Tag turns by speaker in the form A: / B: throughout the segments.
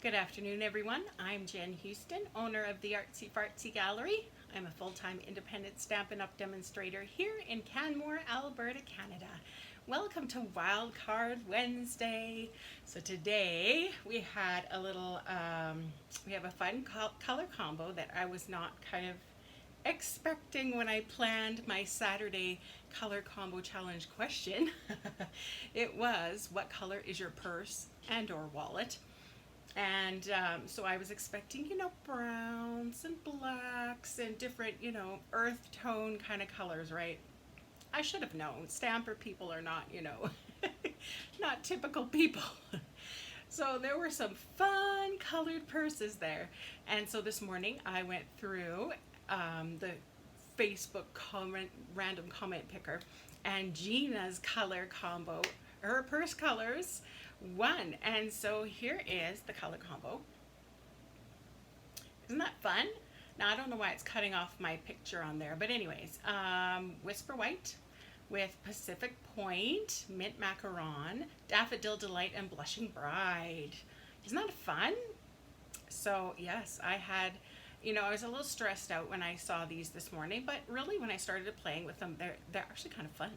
A: Good afternoon, everyone. I'm Jen Houston, owner of the Artsy Fartsy Gallery. I'm a full-time independent Stampin' Up! Demonstrator here in Canmore, Alberta, Canada. Welcome to Wildcard Wednesday. So today we had a little, we have a fun color combo that I was not kind of expecting when I planned my Saturday color combo challenge question. It was, what color is your purse and or wallet? And so I was expecting, browns and blacks and different, earth tone kind of colors, right? I should have known. Stamper people are not, not typical people. So there were some fun colored purses there. And so this morning I went through the Facebook random comment picker, and Gina's color combo, her purse colors, won. And so here is the color combo. Isn't that fun? Now I don't know why it's cutting off my picture on there, but anyways, Whisper White with Pacific Point, Mint Macaron, Daffodil Delight, and Blushing Bride. Isn't that fun? So yes, I had, I was a little stressed out when I saw these this morning, but really when I started playing with them, they're actually kind of fun.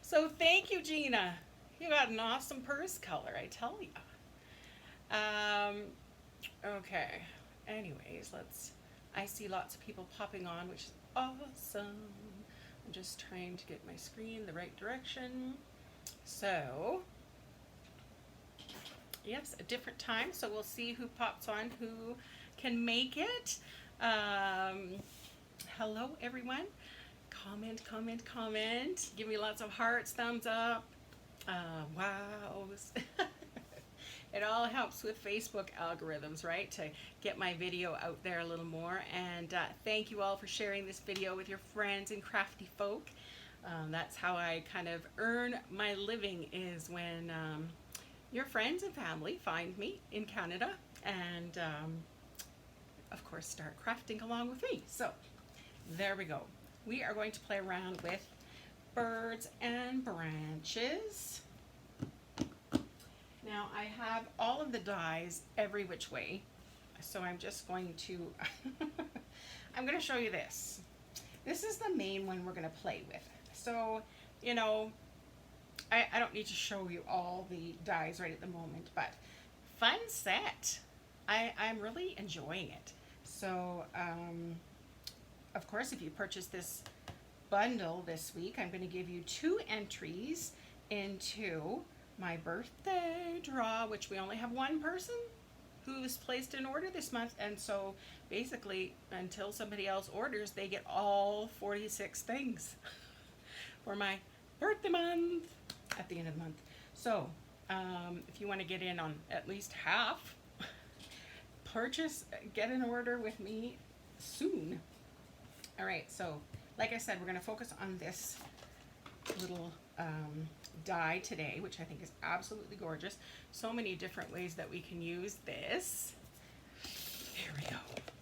A: So thank you, Gina. You got an awesome purse color, I tell you. Okay. Anyways, I see lots of people popping on, which is awesome. I'm just trying to get my screen the right direction. So, yes, a different time. So we'll see who pops on, who can make it. Hello, everyone. Comment, comment, comment. Give me lots of hearts, thumbs up. Wows. It all helps with Facebook algorithms, right? To get my video out there a little more. And thank you all for sharing this video with your friends and crafty folk. That's how I kind of earn my living, is when your friends and family find me in Canada and, of course, start crafting along with me. So there we go. We are going to play around with birds and branches. Now I have all of the dies every which way, so I'm just going to I'm going to show you this. This is the main one we're going to play with. So, I don't need to show you all the dies right at the moment, but fun set. I'm really enjoying it. So, of course, if you purchase this bundle this week, I'm going to give you 2 entries into my birthday draw, which we only have one person who's placed an order this month. And so basically, until somebody else orders, they get all 46 things for my birthday month at the end of the month. So if you want to get in on at least half, get an order with me soon. All right, so like I said, we're going to focus on this little die today, which I think is absolutely gorgeous. So many different ways that we can use this. Here we go.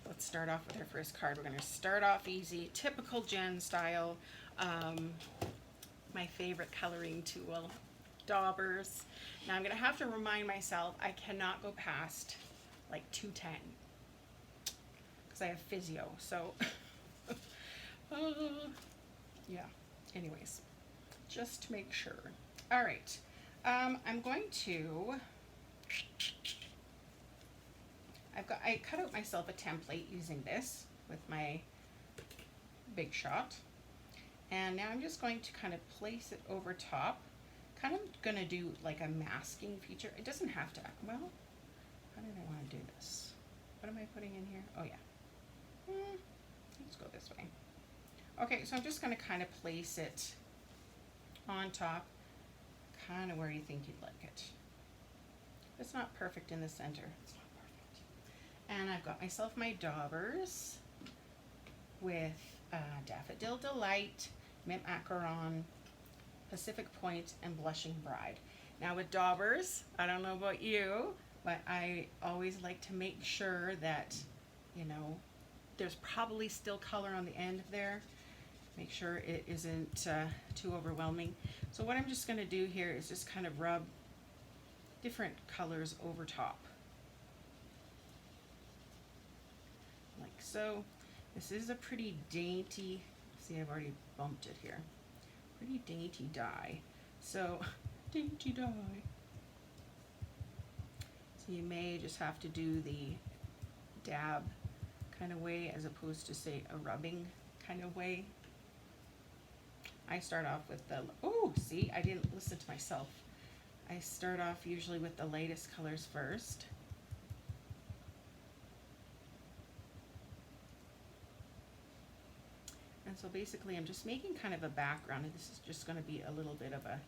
A: Let's start off with our first card. We're going to start off easy, typical Jen style. My favorite coloring tool, daubers. Now I'm going to have to remind myself I cannot go past like 210 because I have physio. So yeah, anyways, just to make sure. All right, I'm going to, I cut out myself a template using this with my Big Shot. And now I'm just going to kind of place it over top. Kind of gonna do like a masking feature. It doesn't have to, well, how did I want to do this? What am I putting in here? Oh yeah, let's go this way. Okay, so I'm just going to kind of place it on top, kind of where you think you'd like it. It's not perfect in the center. It's not perfect. And I've got myself my daubers with Daffodil Delight, Mint Macaron, Pacific Point, and Blushing Bride. Now with daubers, I don't know about you, but I always like to make sure that, there's probably still color on the end there. Make sure it isn't too overwhelming. So what I'm just going to do here is just kind of rub different colors over top. So this is a pretty dainty, see, I've already bumped it here. Pretty dainty die. So, dainty die. So you may just have to do the dab kind of way as opposed to, say, a rubbing kind of way. I start off with the, oh, see, I didn't listen to myself. I start off usually with the lightest colors first. And so basically I'm just making kind of a background, and this is just going to be a little bit of a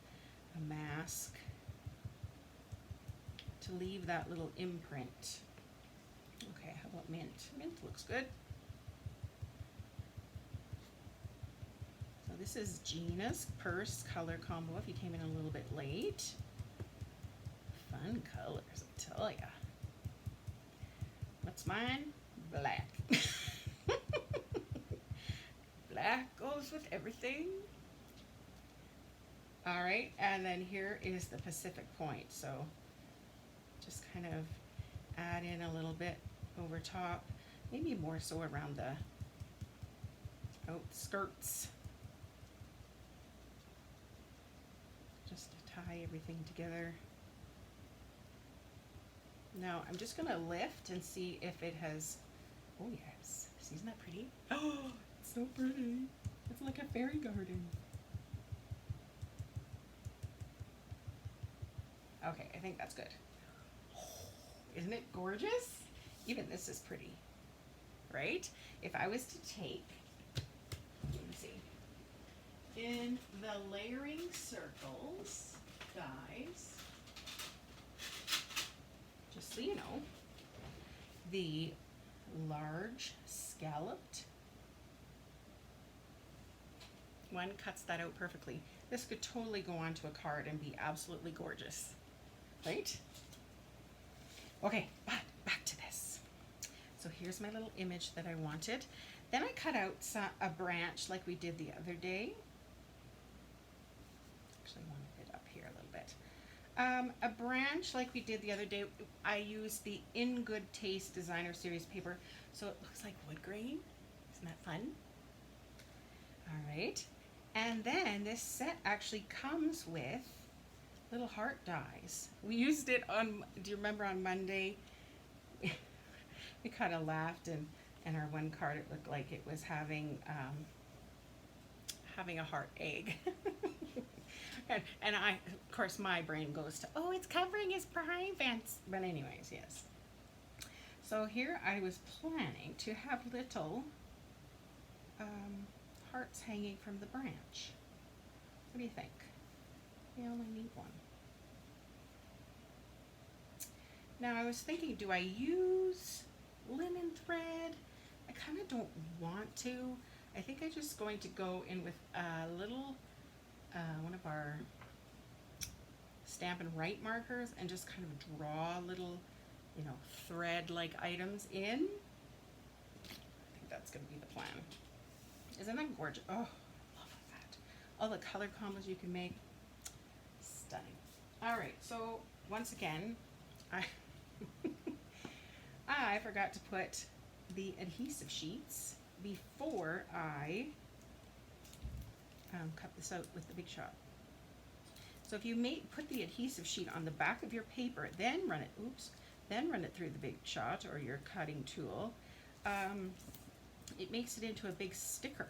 A: mask to leave that little imprint. Okay, how about mint? Mint looks good. So this is Gina's purse color combo if you came in a little bit late. Fun colors, I tell ya. What's mine? Black. Black goes with everything. All right, and then here is the Pacific Point. So just kind of add in a little bit over top, maybe more so around the skirts, just to tie everything together. Now I'm just gonna lift and see if it has, oh yes, isn't that pretty? Oh, it's so pretty. It's like a fairy garden. Okay, I think that's good. Isn't it gorgeous? Even this is pretty, right? If I was to take, let me see, in the layering circles, guys, just so you know, the large scalloped one cuts that out perfectly. This could totally go onto a card and be absolutely gorgeous, right? Okay, but back to this. So here's my little image that I wanted. Then I cut out a branch like we did the other day. Actually, I want it up here a little bit. A branch like we did the other day. I used the In Good Taste Designer Series paper, so it looks like wood grain. Isn't that fun? All right. And then this set actually comes with little heart dies. We used it on, do you remember on Monday? We kind of laughed, and our one card, it looked like it was having a heart egg. and I, of course, my brain goes to, oh, it's covering his privates. But anyways, yes. So here I was planning to have little hearts hanging from the branch. What do you think? We only need one. Now I was thinking, do I use linen thread? I kind of don't want to. I think I'm just going to go in with a little, one of our Stampin' Write markers and just kind of draw little, you know, thread-like items in. I think that's going to be the plan. Isn't that gorgeous? Oh, I love that. All the color combos you can make. Stunning. All right, so once again, I forgot to put the adhesive sheets before I cut this out with the Big Shot. So if you put the adhesive sheet on the back of your paper, then run it through the Big Shot or your cutting tool, it makes it into a big sticker,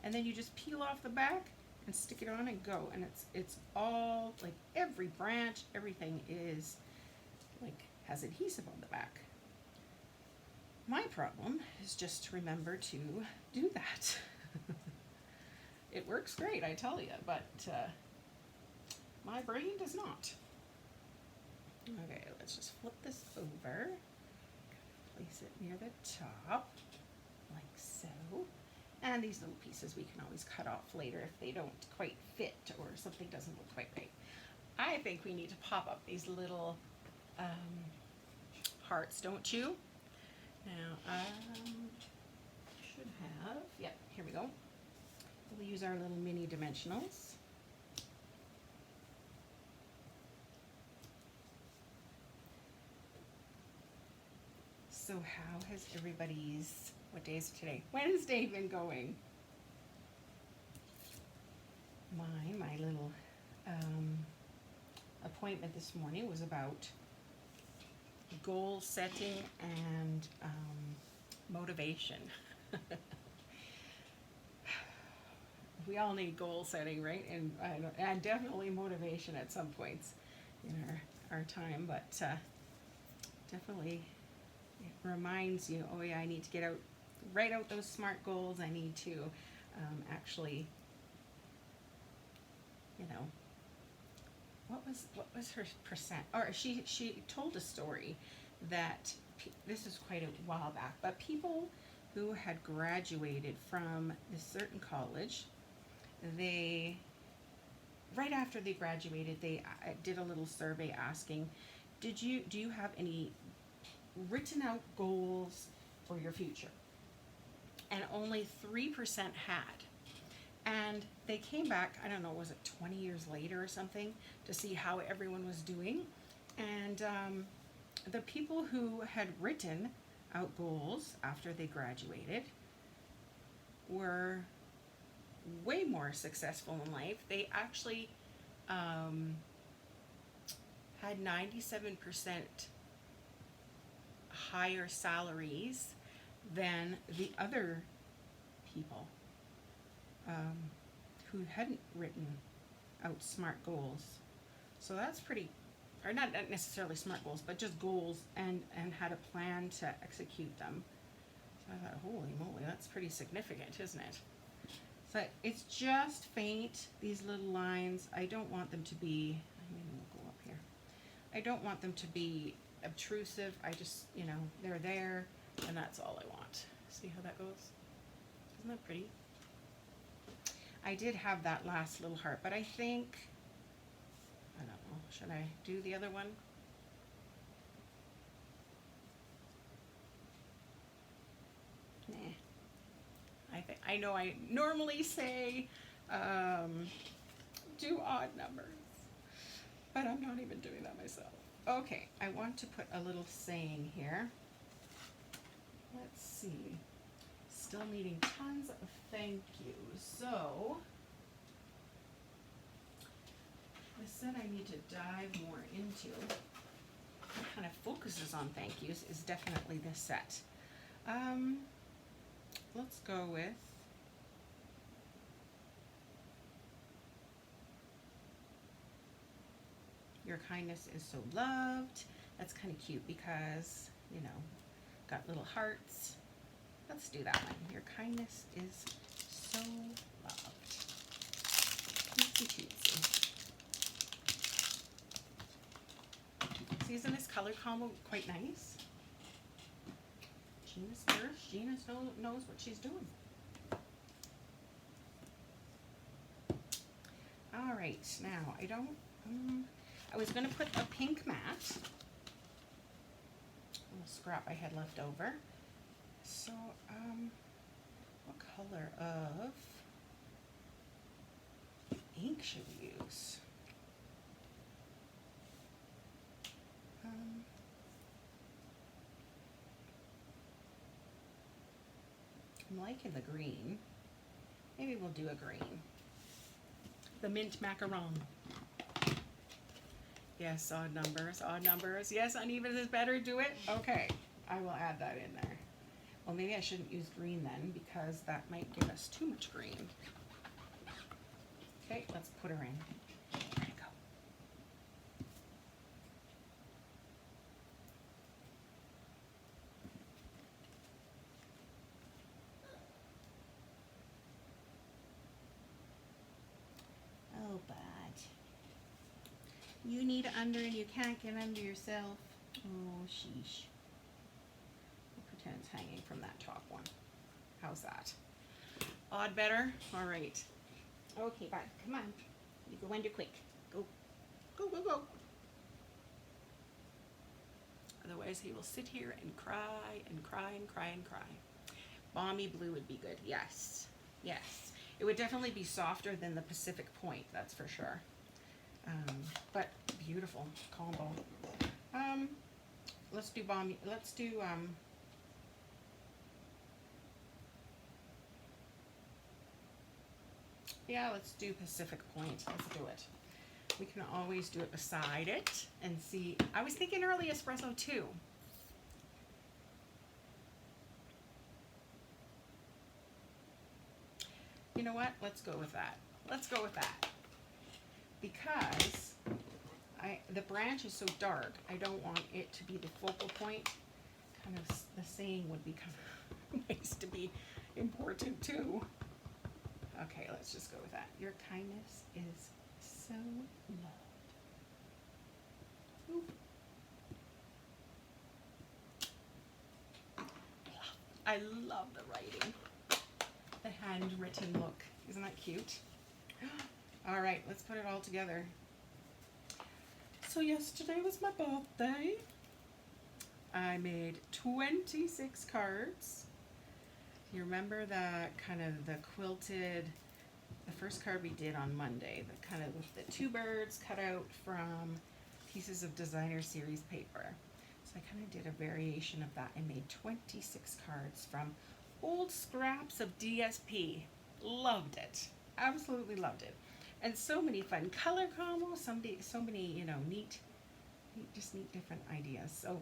A: and then you just peel off the back and stick it on and go, and it's all like every branch, everything is like has adhesive on the back. My problem is just to remember to do that. It works great, I tell you, but my brain does not. Okay, let's just flip this over, place it near the top, like so. And these little pieces we can always cut off later if they don't quite fit or something doesn't look quite right. I think we need to pop up these little hearts, don't you? Now, should have, yep, here we go. We'll use our little mini dimensionals. So how has everybody's, what day is it today? Wednesday been going? My little appointment this morning was about goal setting and motivation. We all need goal setting, right? And definitely motivation at some points in our time, but definitely it reminds you, oh yeah, I need to write out those SMART goals. I need to actually, you know, what was her percent? Or she told a story that this is quite a while back, but people who had graduated from a certain college, they right after they graduated, they did a little survey asking, do you have any written out goals for your future? And only 3% had. And they came back, I don't know, was it 20 years later or something, to see how everyone was doing. And the people who had written out goals after they graduated were way more successful in life. They actually had 97% higher salaries than the other people who hadn't written out SMART goals. So that's pretty, or not necessarily SMART goals, but just goals and had a plan to execute them. So I thought, holy moly, that's pretty significant, isn't it? So it's just faint, these little lines. I don't want them to be, maybe we'll go up here. I don't want them to be obtrusive. I just, they're there, and that's all I want. See how that goes? Isn't that pretty? I did have that last little heart, but I think, I don't know, should I do the other one? Nah. I know I normally say do odd numbers, but I'm not even doing that myself. Okay, I want to put a little saying here. Let's see. Still needing tons of thank yous. So, the set I need to dive more into, what kind of focuses on thank yous, is definitely this set. Let's go with your kindness is so loved. That's kind of cute because, got little hearts. Let's do that one. Your kindness is so loved. Cutesy. See, isn't this color combo quite nice? Gina's first. Gina knows what she's doing. All right, now I was going to put a pink mat, a little scrap I had left over. So, what color of ink should we use? I'm liking the green. Maybe we'll do a green. The mint macaron. Yes, odd numbers, odd numbers. Yes, uneven is better, do it. Okay, I will add that in there. Well, maybe I shouldn't use green then, because that might give us too much green. Okay, let's put her in. There you go. Oh, bud. You need under and you can't get under yourself. Oh, sheesh. Pretend it's hanging from that top one. How's that? Odd better? All right. Okay, bud, come on. You go under quick. Go. Go, go, go. Otherwise, he will sit here and cry and cry and cry and cry. Balmy blue would be good. Yes. Yes. It would definitely be softer than the Pacific Point, that's for sure. But beautiful combo. Let's do balmy. Let's do Yeah, let's do Pacific Point. Let's do it. We can always do it beside it and see. I was thinking early espresso too. You know what? Let's go with that. Let's go with that. Because the branch is so dark, I don't want it to be the focal point. Kind of the saying would be kind of nice to be important too. Okay, let's just go with that. Your kindness is so loved. Ooh. I love the writing. The handwritten look. Isn't that cute? All right, let's put it all together. So yesterday was my birthday. I made 26 cards. You remember that kind of the quilted, the first card we did on Monday, the kind of with the two birds cut out from pieces of designer series paper. So I kind of did a variation of that and made 26 cards from old scraps of DSP. Loved it. Absolutely loved it. And so many fun color combos, so many, you know, neat different ideas. So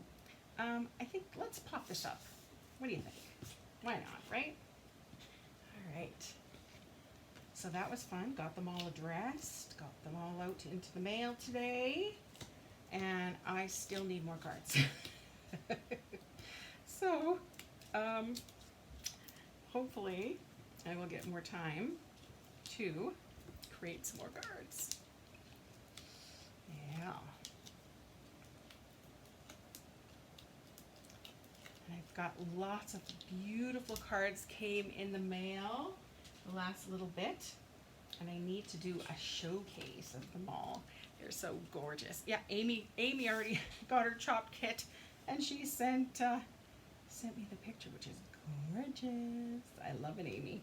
A: I think let's pop this up. What do you think? Why not, right? All right. So that was fun. Got them all addressed. Got them all out into the mail today. And I still need more cards. So, hopefully I will get more time to create some more cards. Yeah. And I've got lots of beautiful cards came in the mail the last little bit. And I need to do a showcase of them all. They're so gorgeous. Yeah, Amy already got her chopped kit and she sent me the picture, which is gorgeous. I love it, Amy.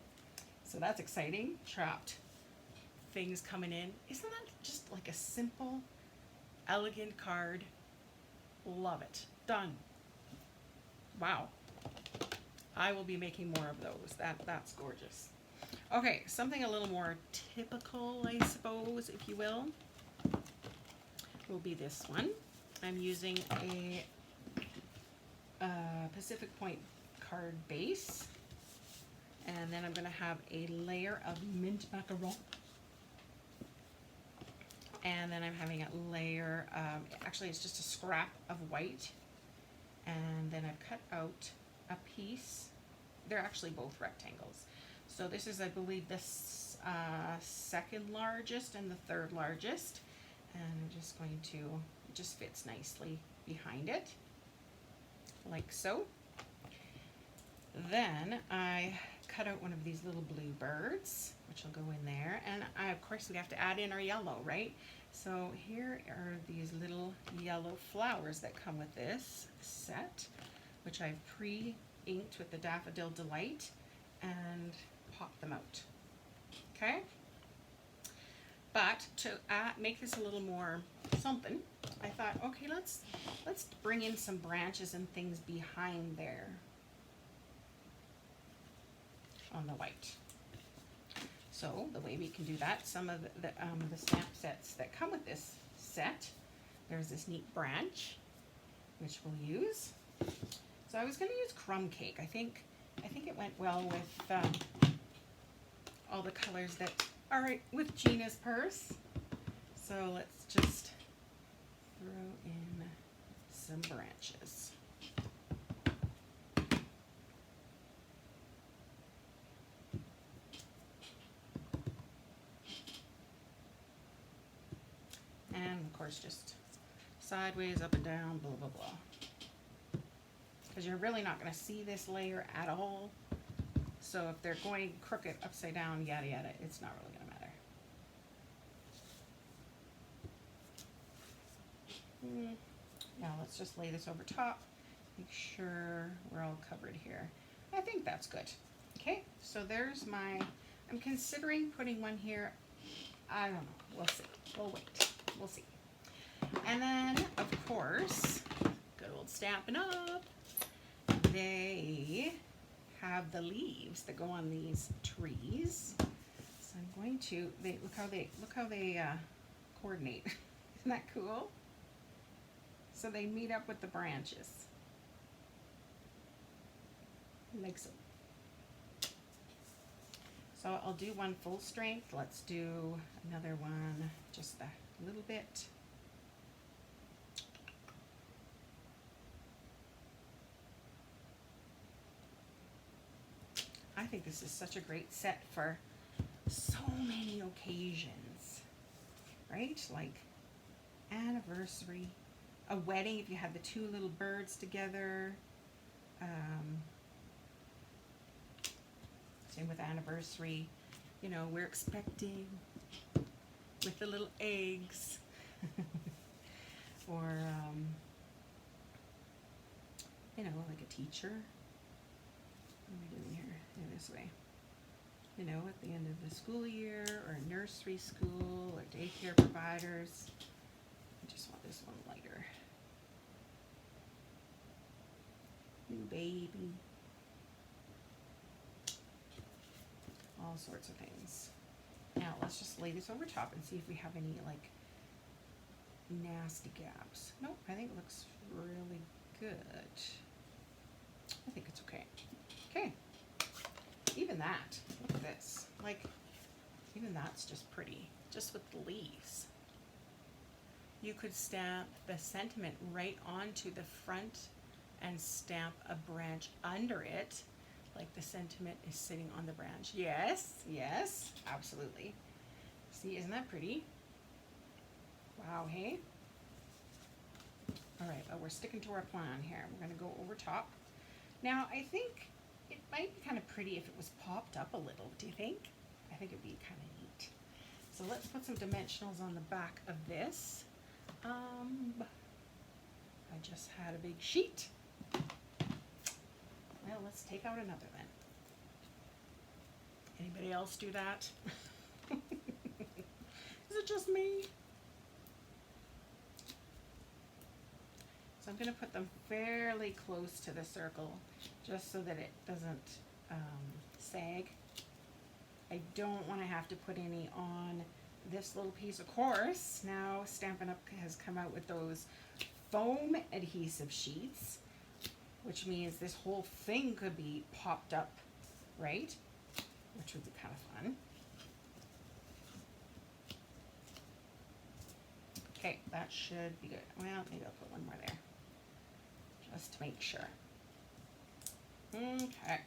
A: So that's exciting. Chopped things coming in. Isn't that just like a simple, elegant card? Love it. Done. Wow. I will be making more of those. That's gorgeous. Okay, something a little more typical, I suppose, if you will be this one. I'm using a Pacific Point card base, and then I'm going to have a layer of mint macaron, and then I'm having a layer, actually it's just a scrap of white, and then I've cut out a piece. They're actually both rectangles. So this is, I believe, the second largest and the third largest, and I'm just going to, it just fits nicely behind it, like so. Then I cut out one of these little blue birds, which will go in there, and of course we have to add in our yellow, right? So here are these little yellow flowers that come with this set, which I've pre-inked with the Daffodil Delight and pop them out. Okay? But to make this a little more something, I thought, okay, let's bring in some branches and things behind there on the white. So the way we can do that, some of the stamp sets that come with this set, there's this neat branch, which we'll use. So I was going to use crumb cake. I think it went well with all the colors that are with Gina's purse. So let's just throw in some branches. And of course just sideways, up and down, blah, blah, blah. Because you're really not going to see this layer at all. So if they're going crooked, upside down, yada yada, it's not really going to matter. Now let's just lay this over top. Make sure we're all covered here. I think that's good. Okay, so there's my, I'm considering putting one here. I don't know, we'll see. We'll wait. We'll see. And then, of course, good old Stampin' Up. They have the leaves that go on these trees. So I'm going to, look how they coordinate. Isn't that cool? So they meet up with the branches. Like so. So I'll do one full strength. Let's do another one, just a little bit. I think this is such a great set for so many occasions, right? Like anniversary, a wedding if you had the two little birds together. Same with anniversary, you know, we're expecting with the little eggs. Or, you know, like a teacher. What am I doing here? Yeah, this way. You know, at the end of the school year, or nursery school, or daycare providers. I just want this one lighter. New baby. All sorts of things. Now let's just lay this over top and see if we have any like nasty gaps. Nope, I think it looks really good. I think it's okay. Okay. Even that, look at this. Like, even that's just pretty, just with the leaves. You could stamp the sentiment right onto the front and stamp a branch under it, like the sentiment is sitting on the branch. Yes, yes, absolutely. See, isn't that pretty? Wow, hey? All right, but we're sticking to our plan here. We're gonna go over top. Now, I think it might be kind of pretty if it was popped up a little, do you think? I think it'd be kind of neat. So let's put some dimensionals on the back of this. I just had a big sheet. Well, let's take out another then. Anybody else do that? Is it just me? So I'm going to put them fairly close to the circle just so that it doesn't sag. I don't want to have to put any on this little piece. Of course, now Stampin' Up! Has come out with those foam adhesive sheets, which means this whole thing could be popped up, right? Which would be kind of fun. Okay, that should be good. Well, maybe I'll put one more there, just to make sure. Okay.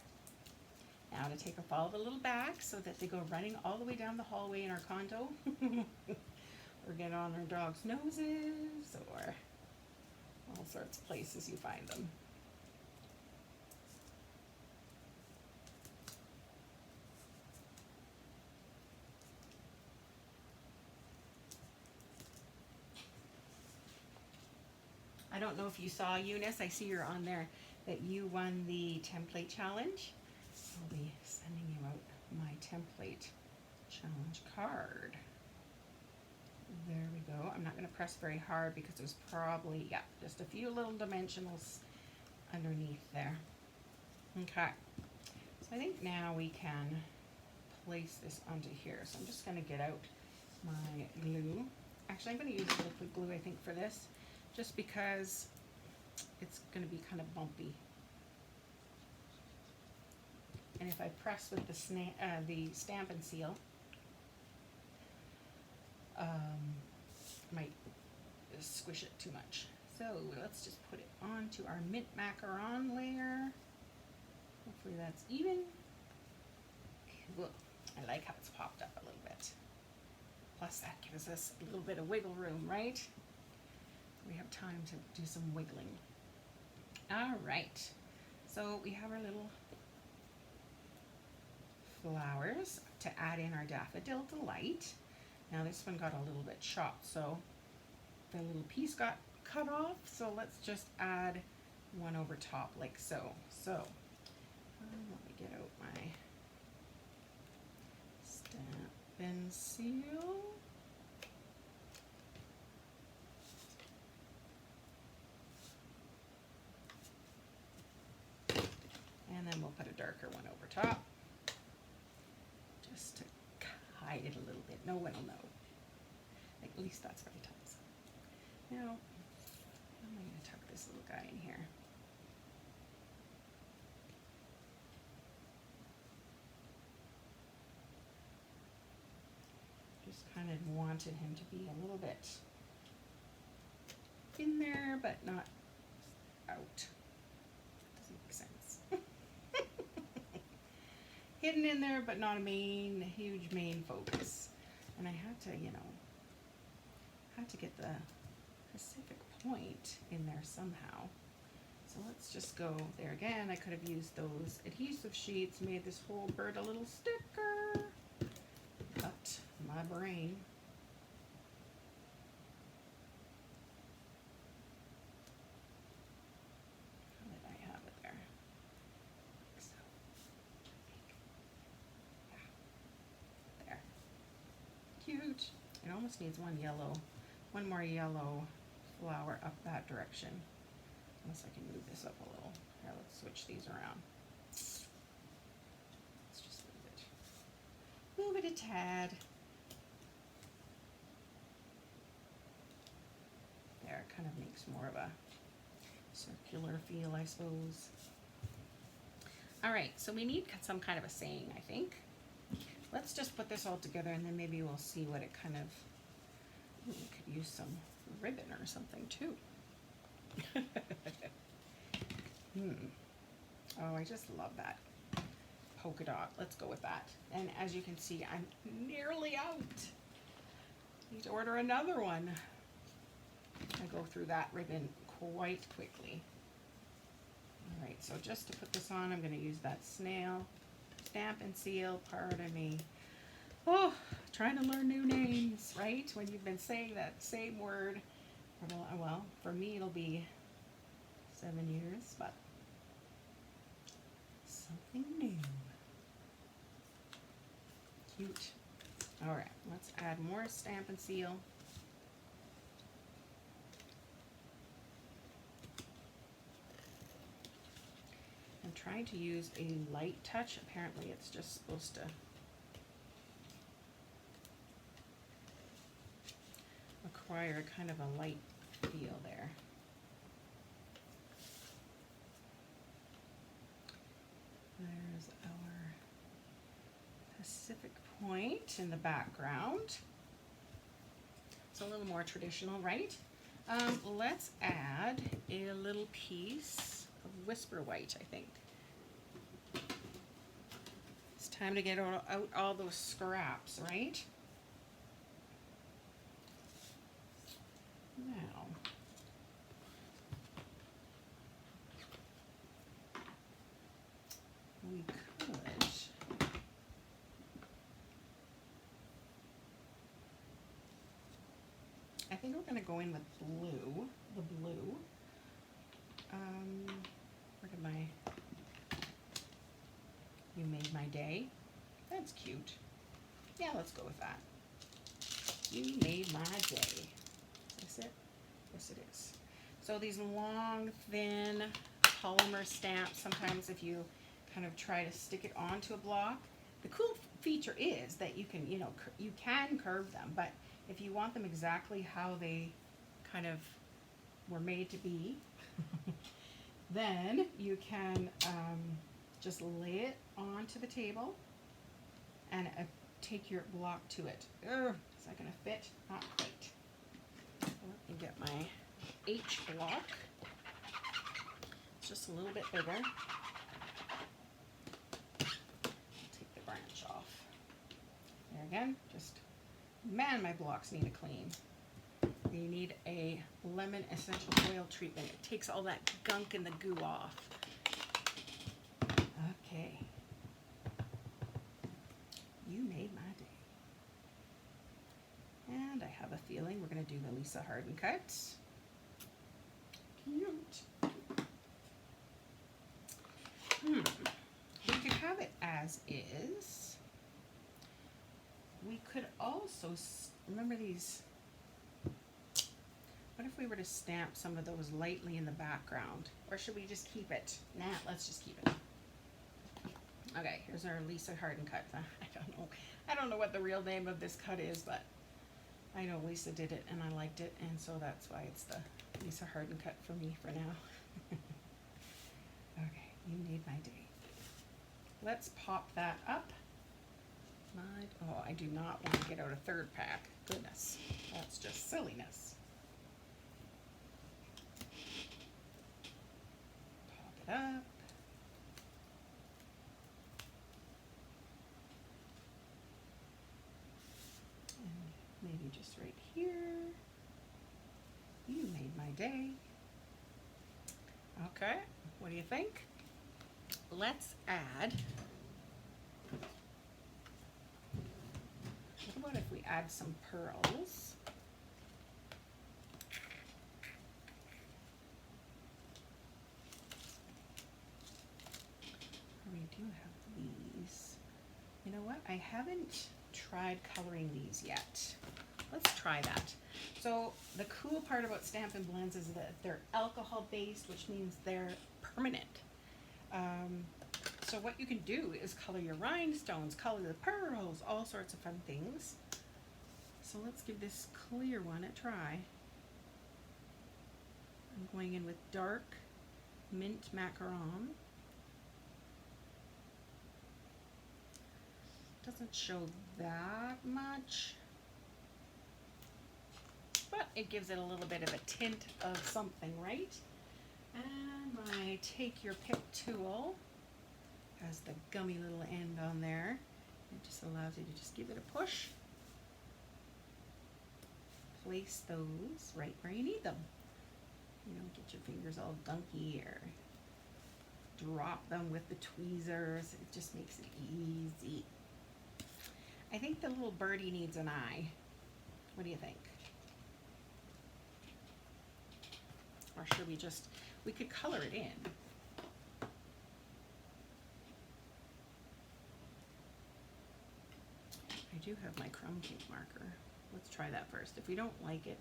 A: Now to take off all the little bags so that they go running all the way down the hallway in our condo, or get on our dog's noses, or all sorts of places you find them. I don't know if you saw, Eunice, I see you're on there, that you won the template challenge. I'll be sending you out my template challenge card. There we go. I'm not going to press very hard because there's probably, yeah, just a few little dimensionals underneath there. Okay. So I think now we can place this onto here. So I'm just going to get out my glue. Actually, I'm going to use liquid glue, I think, for this, just because it's going to be kind of bumpy. And if I press with the Stampin' Seal, might squish it too much. So let's just put it onto our mint macaron layer. Hopefully that's even. Cool. I like how it's popped up a little bit. Plus that gives us a little bit of wiggle room, right? We have time to do some wiggling. All right. So we have our little flowers to add in our Daffodil Delight. Now this one got a little bit chopped, so the little piece got cut off. So let's just add one over top like so. So let me get out my Stampin' Seal. And then we'll put a darker one over top, just to hide it a little bit. No one will know. At least that's what it tells. Now, how am I going to tuck this little guy in here? Just kind of wanted him to be a little bit in there, but not out. Doesn't make sense. Hidden in there, but not a huge main focus. And I had to, get the Pacific point in there somehow. So let's just go there again. I could have used those adhesive sheets, made this whole bird a little sticker. But my brain. How did I have it there? So, yeah. There. Cute. It almost needs one more yellow flower up that direction. Unless I can move this up a little. Here, let's switch these around. Let's just move it a tad. There, it kind of makes more of a circular feel, I suppose. All right, so we need some kind of a saying, I think. Let's just put this all together and then maybe we'll see what it kind of, we could use some ribbon or something too. Oh, I just love that polka dot. Let's go with that. And as you can see, I'm nearly out. Need to order another one. I go through that ribbon quite quickly. All right, so just to put this on, I'm going to use that snail stamp and seal. Pardon me. Oh, trying to learn new names, right? When you've been saying that same word for, well, for me it'll be 7 years, but something new. Cute. All right, let's add more stamp and seal. I'm trying to use a light touch. Apparently it's just supposed to acquire kind of a light feel there. There's our Pacific point in the background. It's a little more traditional, right? Let's add a little piece of Whisper White, I think. It's time to get out all those scraps, right? Now, we could, I think we're going to go in with blue, the blue. Where did my, You Made My Day? That's cute. Yeah, let's go with that. You Made My Day. Is this it? Yes, it is. So these long, thin polymer stamps, sometimes if you kind of try to stick it onto a block, the cool feature is that you can, you can curve them, but if you want them exactly how they kind of were made to be, then you can just lay it onto the table and take your block to it. Ugh, is that going to fit? Not quite. So let me get my H block. It's just a little bit bigger. Take the branch off. There again, man, my blocks need a clean. They need a lemon essential oil treatment. It takes all that gunk and the goo off. Okay. You Made My Day. And I have a feeling we're going to do the Lisa Harden cuts. Cute. We could have it as is. We could also, remember these, what if we were to stamp some of those lightly in the background? Or should we just keep it? Nah, let's just keep it. Okay, here's our Lisa Harden cut. I don't know what the real name of this cut is, but I know Lisa did it and I liked it, and so that's why it's the Lisa Harden cut for me for now. Okay, you made my day. Let's pop that up. Oh, I do not want to get out a third pack. Goodness, that's just silliness. Pop it up. And maybe just right here. You made my day. Okay, what do you think? Let's add, what about if we add some pearls? We do have these. You know what? I haven't tried coloring these yet. Let's try that. So the cool part about Stampin' Blends is that they're alcohol based, which means they're permanent. So what you can do is color your rhinestones, color the pearls, all sorts of fun things. So let's give this clear one a try. I'm going in with dark mint macaron. Doesn't show that much, but it gives it a little bit of a tint of something, right? And my take your pick tool has the gummy little end on there. It just allows you to just give it a push. Place those right where you need them. You don't get your fingers all gunky or drop them with the tweezers. It just makes it easy. I think the little birdie needs an eye. What do you think? Or should we could color it in. I do have my crumb cake marker. Let's try that first. If we don't like it,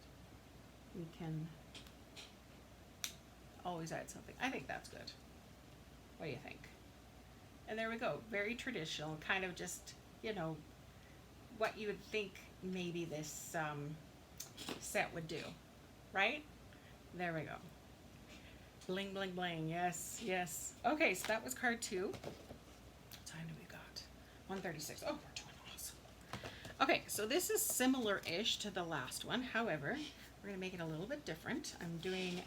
A: we can always add something. I think that's good. What do you think? And there we go. Very traditional, kind of just, you know, what you would think maybe this set would do, right? There we go. Bling, bling, bling. Yes, yes. Okay, so that was card 2. What time do we got? 1:36. Oh, we're doing awesome. Okay, so this is similar-ish to the last one. However, we're going to make it a little bit different. I'm doing,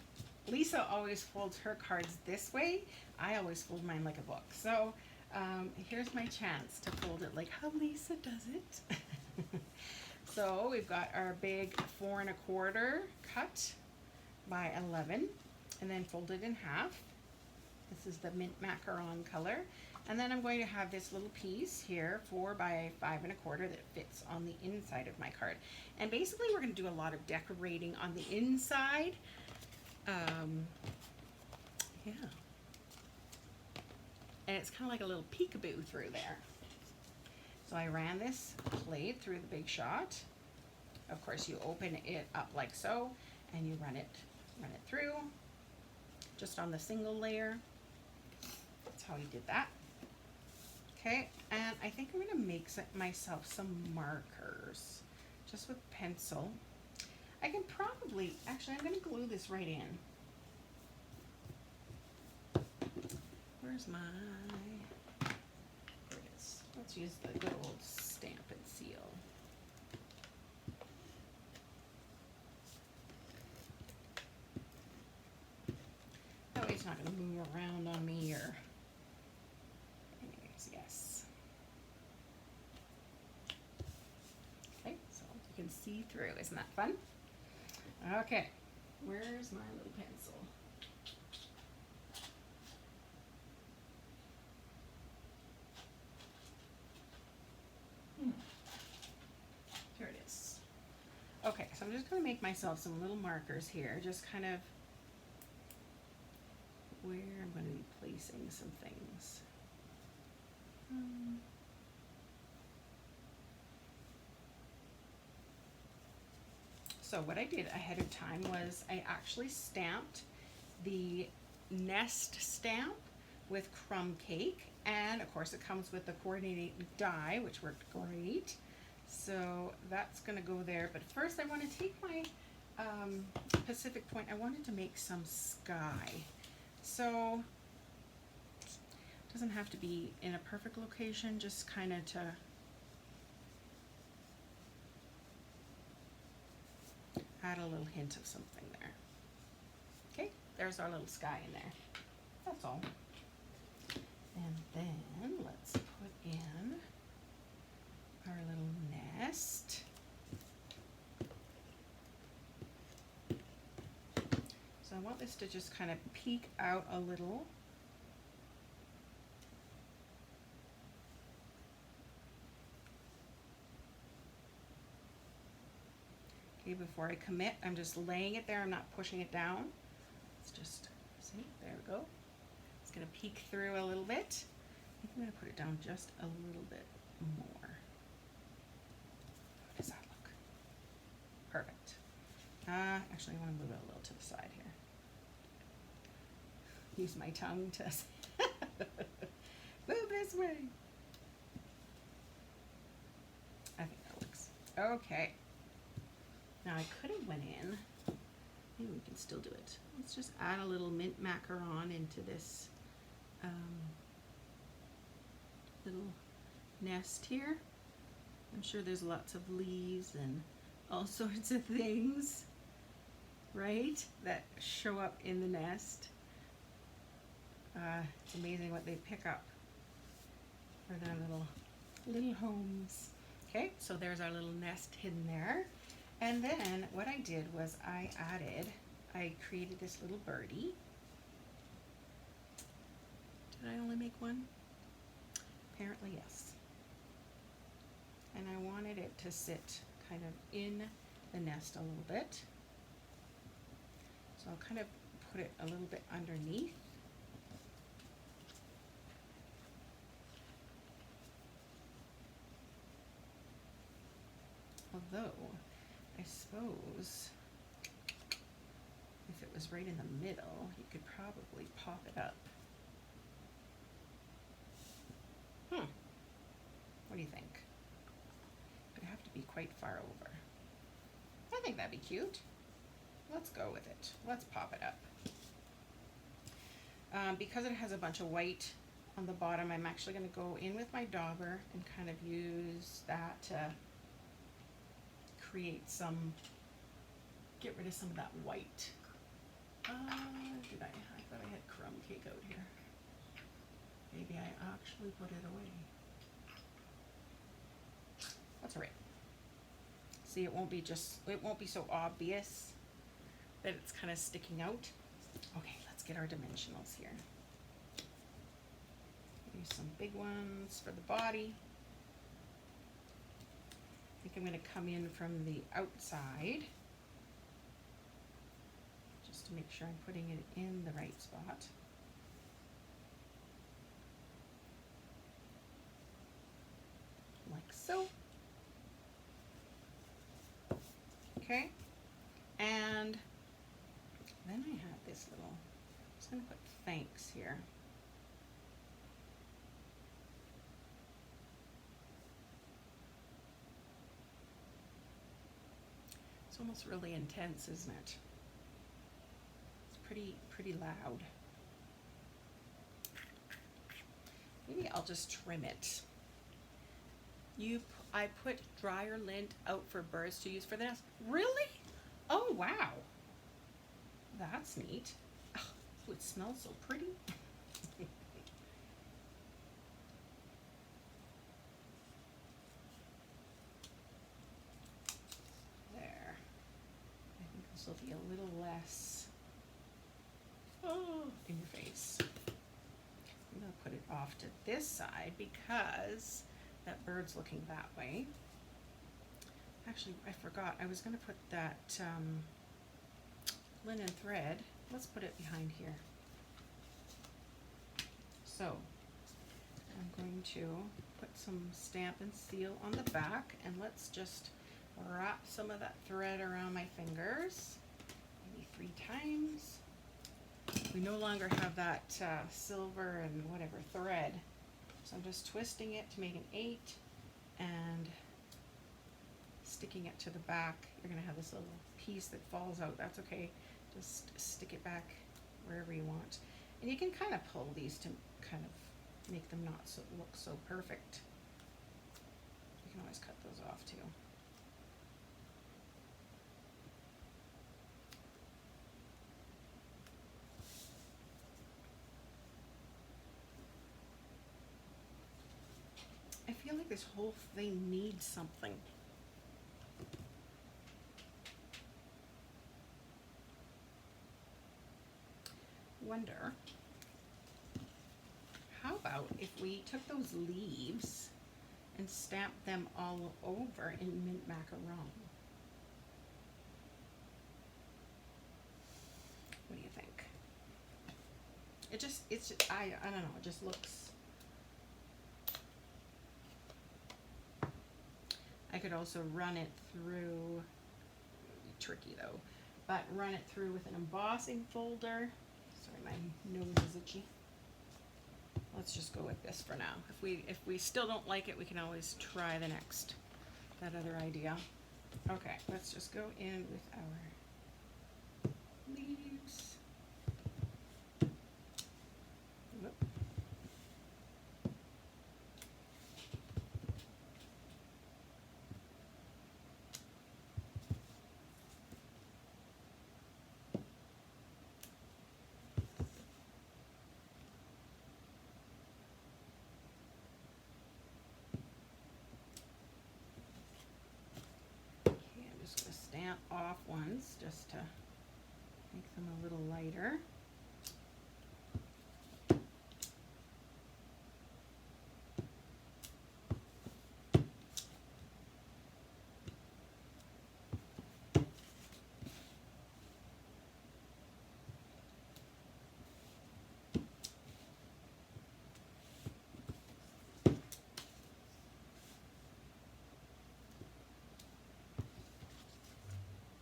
A: Lisa always folds her cards this way. I always fold mine like a book. So here's my chance to fold it like how Lisa does it. So we've got our big 4 1/4 cut by 11, and then folded in half. This is the mint macaron color. And then I'm going to have this little piece here, 4 by 5 1/4, that fits on the inside of my card. And basically we're going to do a lot of decorating on the inside. Yeah. And it's kind of like a little peekaboo through there. So I ran this plate through the Big Shot. Of course, you open it up like so, and you run it through, just on the single layer. That's how he did that. Okay, and I think I'm going to make myself some markers, just with pencil. I can probably, actually, I'm going to glue this right in. Where's my, there it is. Let's use the good old Stampin' Seal. That way it's not going to move around on me or, anyways, yes. Okay, so you can see through. Isn't that fun? Okay, where's my little pencil? Here it is. Okay, so I'm just going to make myself some little markers here, just kind of where I'm going to be placing some things. So what I did ahead of time was I actually stamped the nest stamp with crumb cake, and of course it comes with the coordinating die, which worked great. So that's gonna go there, but first I want to take my Pacific Point. I wanted to make some sky, so it doesn't have to be in a perfect location, just kind of to add a little hint of something there. Okay, there's our little sky in there. That's all. And then let's put in our little nest. So I want this to just kind of peek out a little. Okay, before I commit, I'm just laying it there. I'm not pushing it down. It's just, see, there we go. It's gonna peek through a little bit. I think I'm gonna put it down just a little bit more. How does that look? Perfect. Actually, I want to move it a little to the side here. Use my tongue to move this way. I think that works. Okay. Now I could have went in. Maybe we can still do it. Let's just add a little mint macaron into this little nest here. I'm sure there's lots of leaves and all sorts of things, right, that show up in the nest. It's amazing what they pick up for their little homes. Okay, so there's our little nest hidden there. And then what I did was I created this little birdie. Did I only make one? Apparently yes. And I wanted it to sit kind of in the nest a little bit. So I'll kind of put it a little bit underneath. Although, I suppose if it was right in the middle, you could probably pop it up. What do you think? It'd have to be quite far over. I think that'd be cute. Let's go with it. Let's pop it up. Because it has a bunch of white on the bottom, I'm actually going to go in with my dauber and kind of use that to create some, get rid of some of that white. I thought I had crumb cake out here. Maybe I actually put it away. That's all right. See, it won't be so obvious that it's kind of sticking out. Okay, let's get our dimensionals here. Use some big ones for the body. I think I'm going to come in from the outside just to make sure I'm putting it in the right spot. Like so. Okay, and then I have this little, I'm just going to put thanks here. It's almost really intense, isn't it? It's pretty loud. Maybe I'll just trim it. I put dryer lint out for birds to use for the nest. Really? Oh, wow. That's neat. Oh, it smells so pretty. There. I think this will be a little less in your face. I'm going to put it off to this side because that bird's looking that way. Actually, I forgot. I was going to put that linen thread. Let's put it behind here. So, I'm going to put some Stamp and Seal on the back, and let's just wrap some of that thread around my fingers. Maybe 3 times. we no longer have that silver and whatever thread. So I'm just twisting it to make an 8 and sticking it to the back. You're going to have this little piece that falls out. That's okay. Just stick it back wherever you want. And you can kind of pull these to kind of make them not so look so perfect. You can always cut those off too. I feel like this whole thing needs something. Wonder, how about if we took those leaves and stamped them all over in mint macaron? What do you think? I don't know, it just looks. I could also run it through, tricky though, but run it through with an embossing folder. Sorry, my nose is itchy. Let's just go with this for now. If we still don't like it, we can always try that other idea. Okay, let's just go in with our leaves. Whoop. Stamp off ones just to make them a little lighter.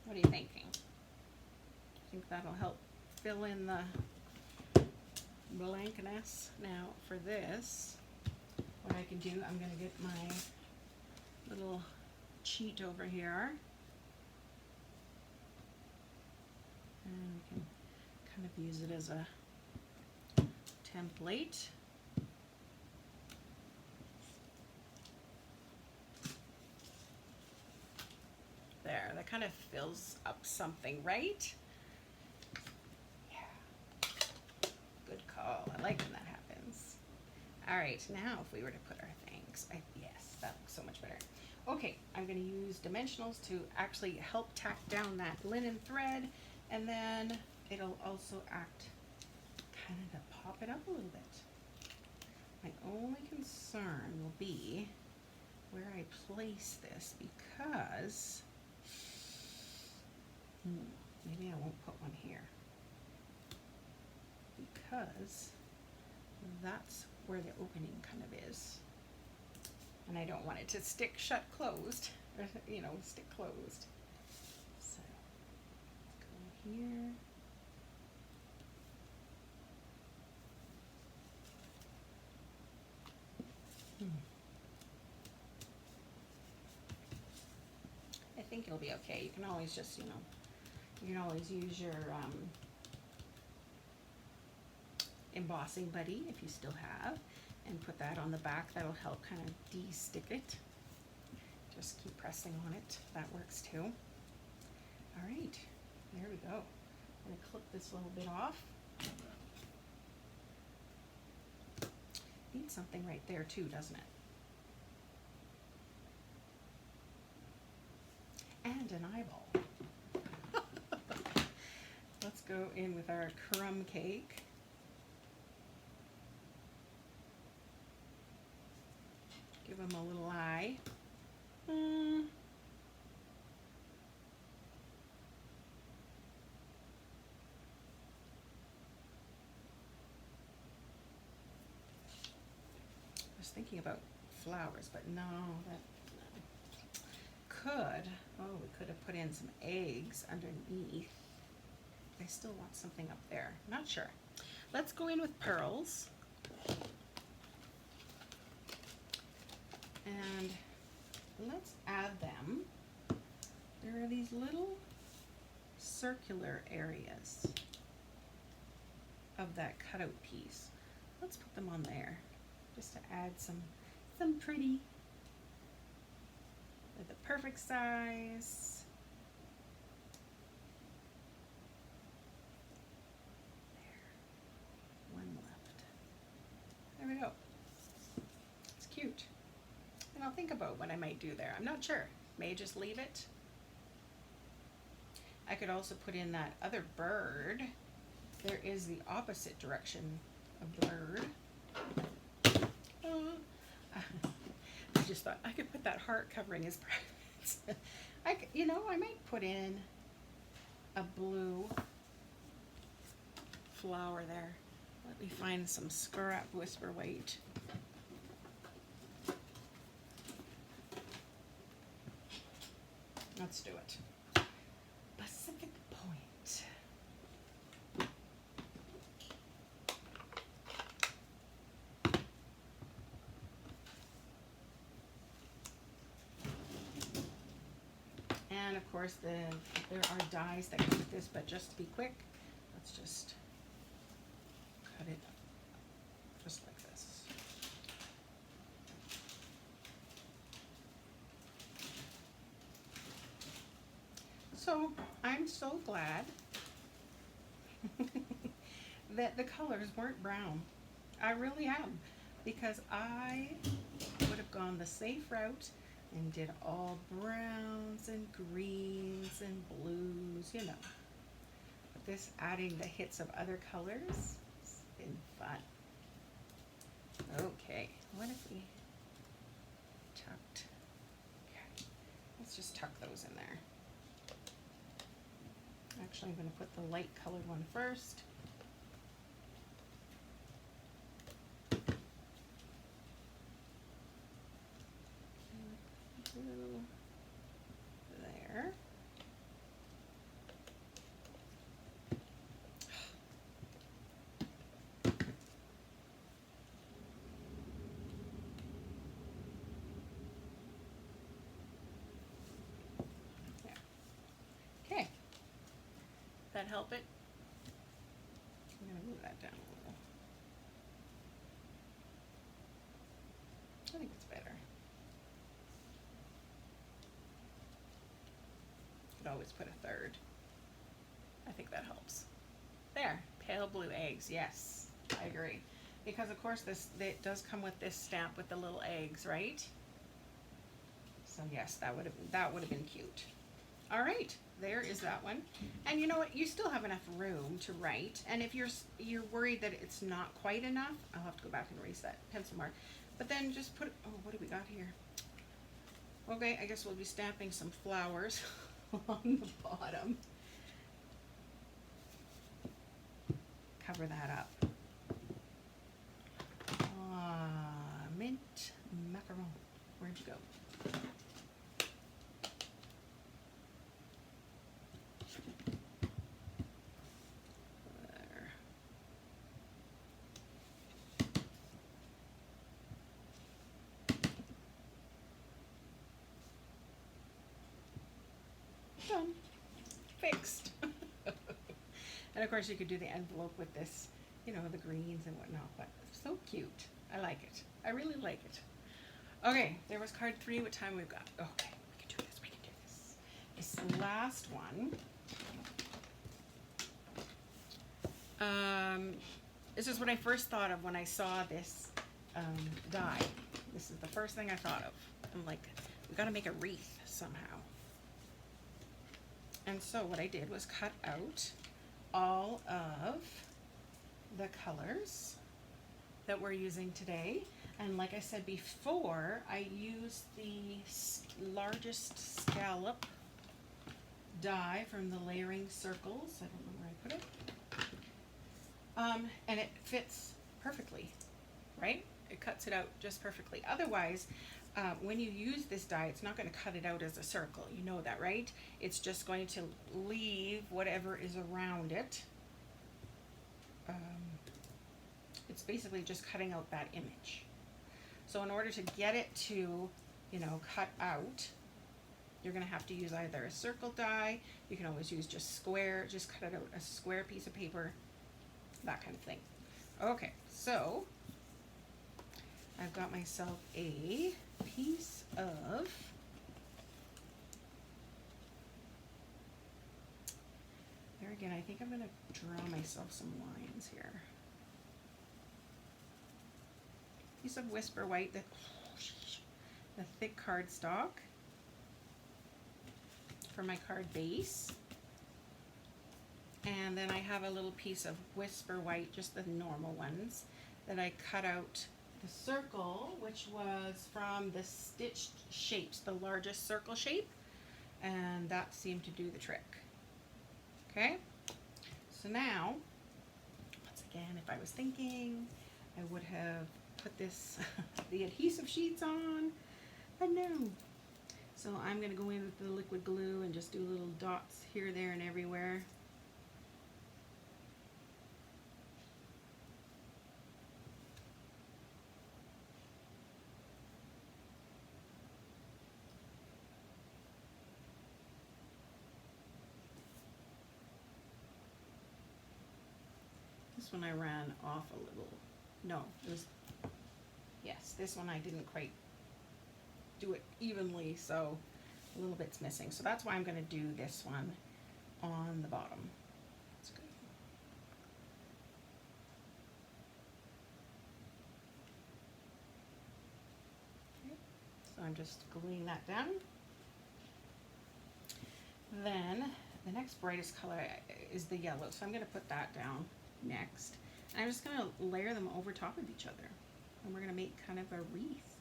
A: What are you thinking? I think that'll help fill in the blankness. Now for this, what I can do, I'm going to get my little cheat over here. And we can kind of use it as a template. There, that kind of fills up something, right? Yeah. Good call. I like when that happens. All right, now if we were to put our things, yes, that looks so much better. Okay, I'm going to use dimensionals to actually help tack down that linen thread, and then it'll also act kind of to pop it up a little bit. My only concern will be where I place this, because maybe I won't put one here, because that's where the opening kind of is, and I don't want it to stick shut closed, or stick closed. So go here. I think it'll be okay. You can always just, you can always use your embossing buddy if you still have, and put that on the back. That'll help kind of de-stick it. Just keep pressing on it. That works too. All right, there we go. I'm going to clip this little bit off. Needs something right there too, doesn't it? And an eyeball. Let's go in with our crumb cake. Give them a little eye. I was thinking about flowers, but no, we could have put in some eggs underneath. I still want something up there. Not sure. let's go in with pearls. And let's add them. There are these little circular areas of that cutout piece. Let's put them on there just to add some pretty. They're the perfect size. There. One left. There we go. It's cute. And I'll think about what I might do there. I'm not sure. May just leave it. I could also put in that other bird. There is the opposite direction of the bird. I just thought I could put that heart covering his privates. I might put in a blue flower there. Let me find some scrap whisper white. Let's do it. Pacific Point. And of course there are dies that come with this, but just to be quick, let's just cut it just like this. So I'm so glad that the colors weren't brown. I really am, because I would have gone the safe route and did all browns and greens and blues, you know. But this adding the hits of other colors has been fun. Okay, what if we tucked? Okay, let's just tuck those in there. Actually, I'm going to put the light colored one first. There. Okay. That help it? I'm going to move that down a little. I think it's better. Could always put a third. I think that helps. There, pale blue eggs. Yes, I agree. Because of course it does come with this stamp with the little eggs, right? So yes, that would have been cute. All right, there is that one. And you know what? You still have enough room to write. And if you're worried that it's not quite enough, I'll have to go back and erase that pencil mark. But then just put. Oh, what do we got here? Okay, I guess we'll be stamping some flowers on the bottom. Cover that up. Mint macaron. Where'd you go? There. Done. Fixed. And of course you could do the envelope with this, you know, the greens and whatnot, but it's so cute. I like it. I really like it. Okay, there was card 3. What time we've got? Okay, we can do this. We can do this. This last one. This is what I first thought of when I saw this die. This is the first thing I thought of. I'm like, we got to make a wreath somehow. And so what I did was cut out all of the colors that we're using today. And like I said before, I used the largest scallop die from the Layering Circles. I don't know where I put it. And it fits perfectly, right? It cuts it out just perfectly. Otherwise, when you use this die, it's not going to cut it out as a circle. You know that, right? It's just going to leave whatever is around it it's basically just cutting out that image. So in order to get it to, you know, cut out, you're going to have to use either a circle die, you can always use just square, just cut it out a square piece of paper, that kind of thing. Okay, so I've got myself a piece of there again, I think I'm going to draw myself some lines here. Piece of Whisper White, the thick cardstock for my card base. And then I have a little piece of Whisper White, just the normal ones, that I cut out the circle, which was from the Stitched Shapes, the largest circle shape, and that seemed to do the trick. Okay, so now, once again, if I was thinking, I would have put this, the adhesive sheets on, but no. So I'm going to go in with the liquid glue and just do little dots here, there, and everywhere. This one I ran off a little. No, it was, yes, this one I didn't quite do it evenly, so a little bit's missing. So that's why I'm going to do this one on the bottom. That's good. Okay. So I'm just gluing that down. Then the next brightest color is the yellow, so I'm going to put that down next. And I'm just going to layer them over top of each other, and we're going to make kind of a wreath.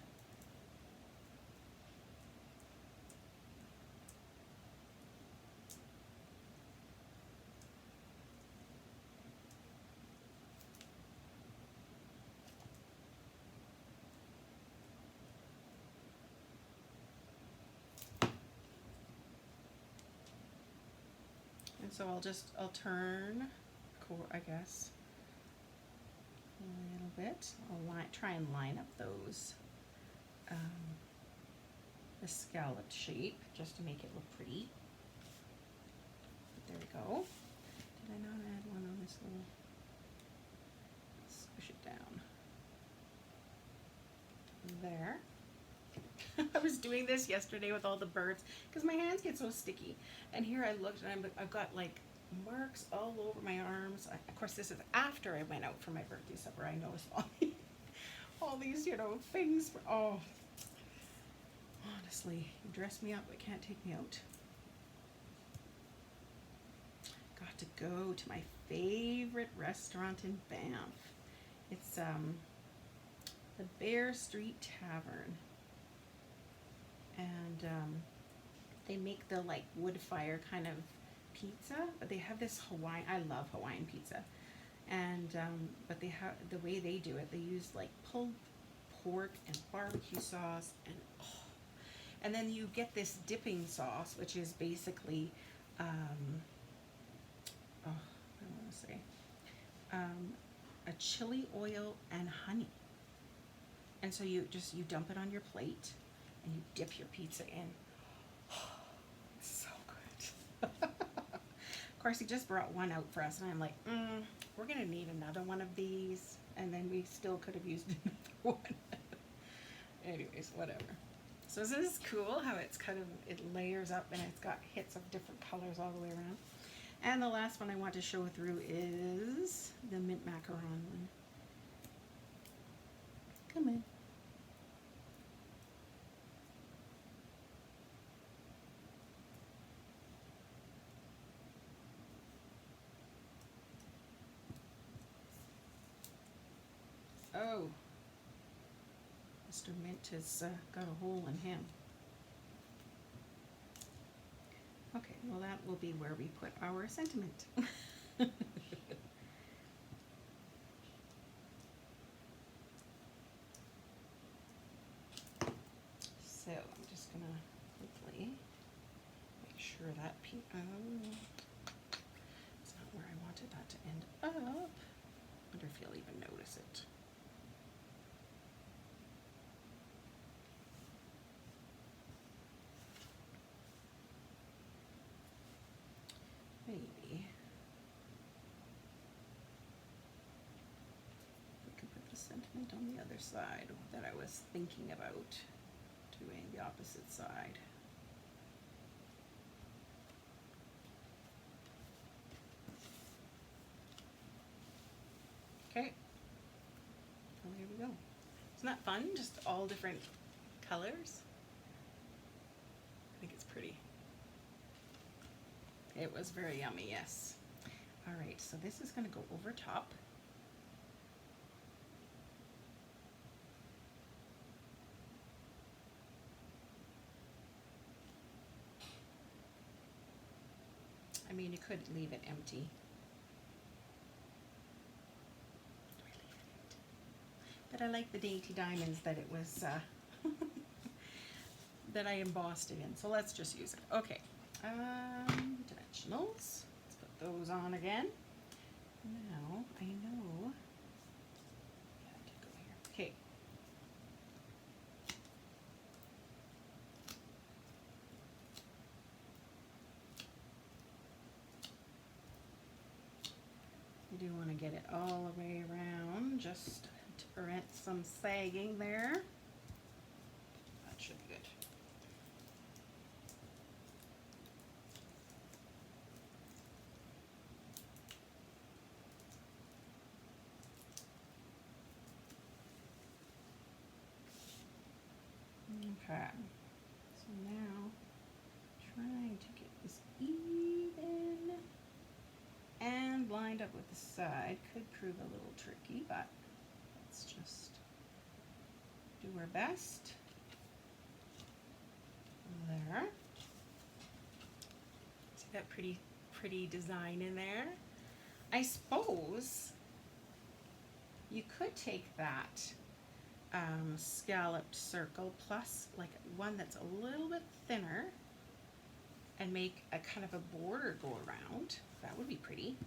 A: And so I'll turn, I guess, a little bit. I'll try and line up those, the scalloped shape, just to make it look pretty. There we go. Did I not add one on this little, let's squish it down. There. I was doing this yesterday with all the birds because my hands get so sticky. And here I looked and I've got like marks all over my arms. Of course, this is after I went out for my birthday supper. I noticed all these, you know, things. Oh, honestly, you dress me up, but can't take me out. Got to go to my favorite restaurant in Banff. It's the Bear Street Tavern. And they make the like wood fire kind of pizza, but they have this Hawaiian, I love Hawaiian pizza, and but they have, the way they do it, they use like pulled pork and barbecue sauce, and and then you get this dipping sauce, which is basically I want to say a chili oil and honey, and so you dump it on your plate and you dip your pizza in. It's so good. Of course, he just brought one out for us, and I'm like, we're gonna need another one of these, and then we still could have used another one. Anyways, whatever. So isn't this cool how it's kind of, it layers up and it's got hits of different colors all the way around? And the last one I want to show through is the mint macaron one. Come in. Oh, Mr. Mint has got a hole in him. Okay, well that will be where we put our sentiment. So I'm just gonna quickly make sure that it's not where I wanted that to end up. I'll wonder if you'll even notice it. Maybe. We could put the sentiment on the other side that I was thinking about doing the opposite side. Okay. Well, here we go. Isn't that fun? Just all different colors. I think it's pretty. It was very yummy, yes. All right, so this is going to go over top. I mean, you could leave it empty. But I like the dainty diamonds that it was, that I embossed it in. So let's just use it. Okay, dimensionals. Let's put those on again. Now, I know, yeah, I did go here. Okay. You do want to get it all the way around, just to prevent some sagging there. That should be good. Okay, so now trying to get this even and lined up with the side could prove a little tricky, but let's just do our best. There. See that pretty design in there? I suppose you could take that scalloped circle plus like one that's a little bit thinner and make a kind of a border go around. That would be pretty.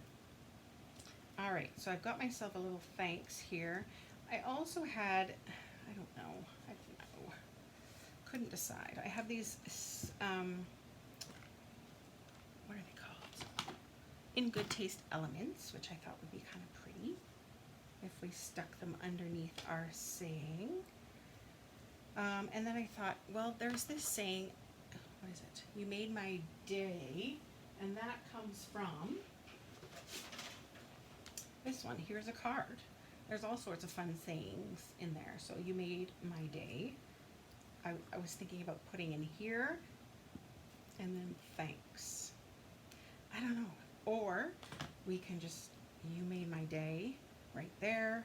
A: All right, so I've got myself a little thanks here. I also had, I don't know, couldn't decide. I have these, what are they called? In Good Taste Elements, which I thought would be kind of pretty if we stuck them underneath our saying. And then I thought, well, there's this saying, what is it? You made my day, and that comes from this one. Here's a card. There's all sorts of fun sayings in there. So you made my day. I was thinking about putting in here, and then thanks. I don't know. Or we can just, you made my day, right there.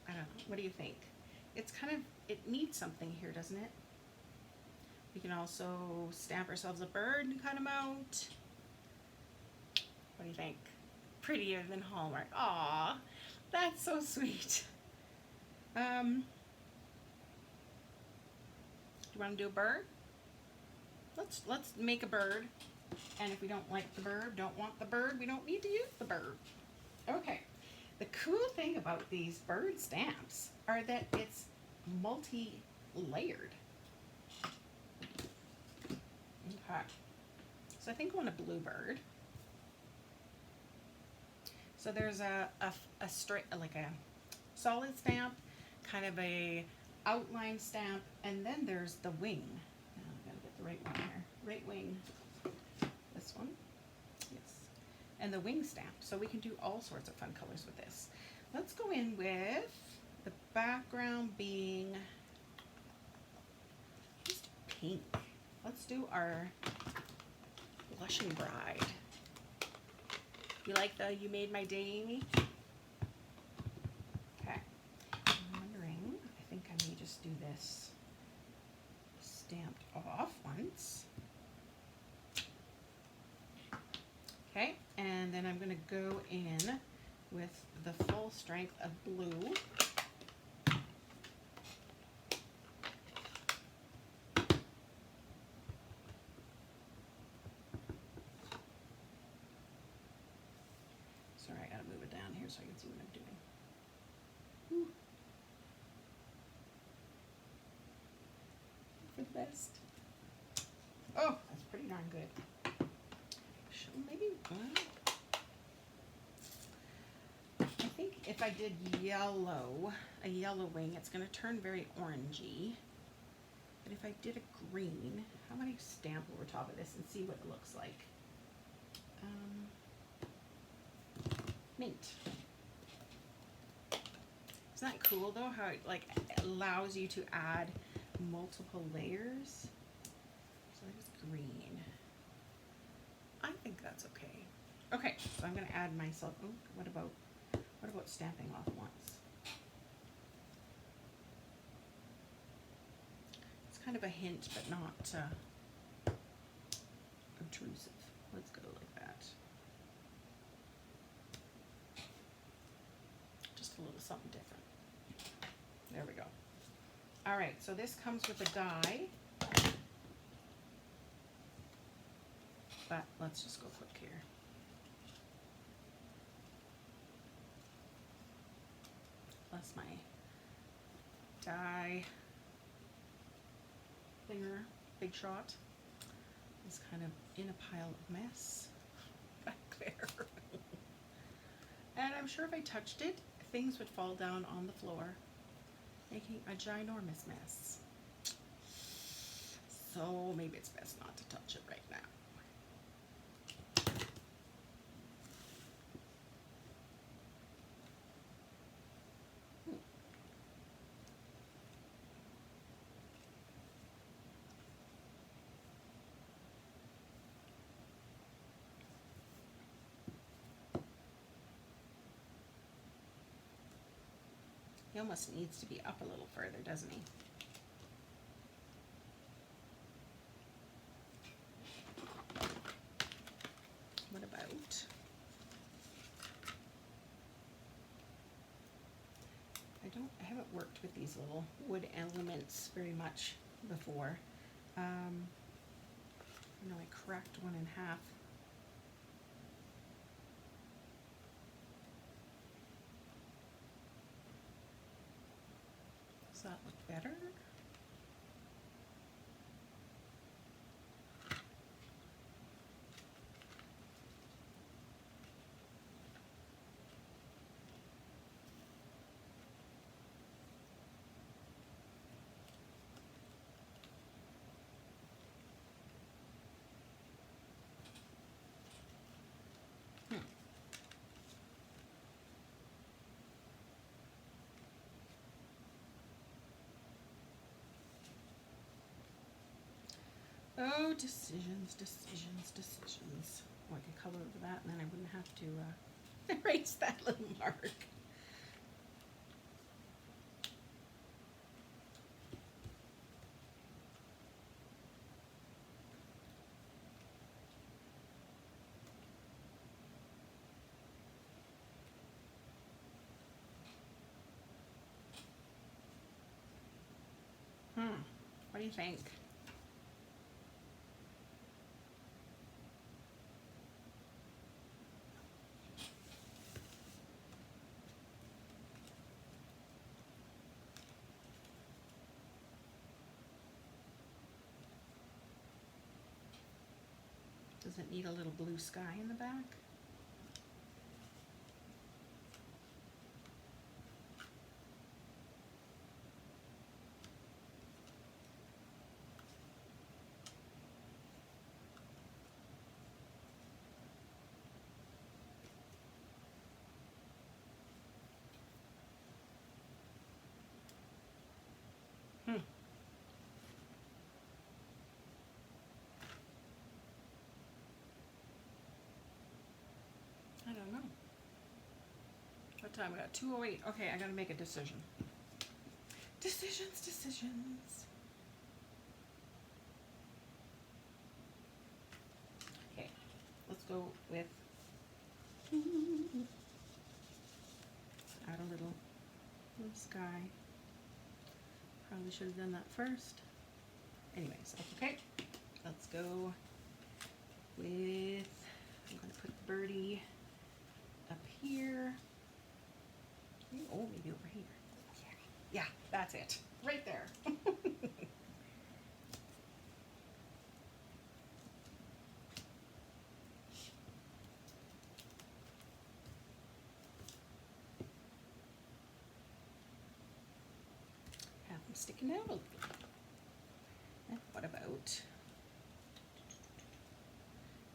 A: I don't know. What do you think? It's kind of, it needs something here, doesn't it? We can also stamp ourselves a bird and cut them out. What do you think? Prettier than Hallmark. Aw, that's so sweet. Do you want to do a bird? Let's make a bird. And if we don't like the bird, don't want the bird, we don't need to use the bird. Okay. The cool thing about these bird stamps are that it's multi-layered. Okay. So I think I want a blue bird. So there's a straight, like a solid stamp, kind of a outline stamp, and then there's the wing. Now I've got to get the right one here. Right wing. This one. Yes. And the wing stamp. So we can do all sorts of fun colors with this. Let's go in with the background being just pink. Let's do our blushing bride. You like the You Made My Day, Amy? Okay. I'm wondering, I think I may just do this stamped off once. Okay, and then I'm going to go in with the full strength of blue. Sorry, I gotta move it down here. here so I can see what I'm doing. Whew. For the best. Oh, that's pretty darn good. Maybe, I think if I did yellow, a yellow wing, it's going to turn very orangey. But if I did a green, how about I stamp over top of this and see what it looks like? Mint. Isn't that cool though, how it like allows you to add multiple layers? So there's green. I think that's okay. Okay, so I'm going to add myself, oh, what about stamping off once? It's kind of a hint, but not obtrusive. Let's go like that. Just a little something different. There we go. All right, so this comes with a die. But let's just go quick here. Plus my die thinger, Big Shot, is kind of in a pile of mess back there. And I'm sure if I touched it, things would fall down on the floor, making a ginormous mess. So maybe it's best not to touch it right now. He almost needs to be up a little further, doesn't he? What about... I haven't worked with these little wood elements very much before. I know I cracked one in half. Does that look better? Oh, decisions, decisions, decisions. Oh, I could color over that and then I wouldn't have to erase that little mark. What do you think? Does it need a little blue sky in the back? I don't know. What time? We got 2:08. Okay, I gotta make a decision. Decisions, decisions. Okay, let's go with add a little blue sky. Probably should have done that first. Anyways, that's okay. Let's go with, I'm gonna put the birdie up here. Oh, maybe over here. Yeah, that's it. Right there. Have them sticking out a little. And what about if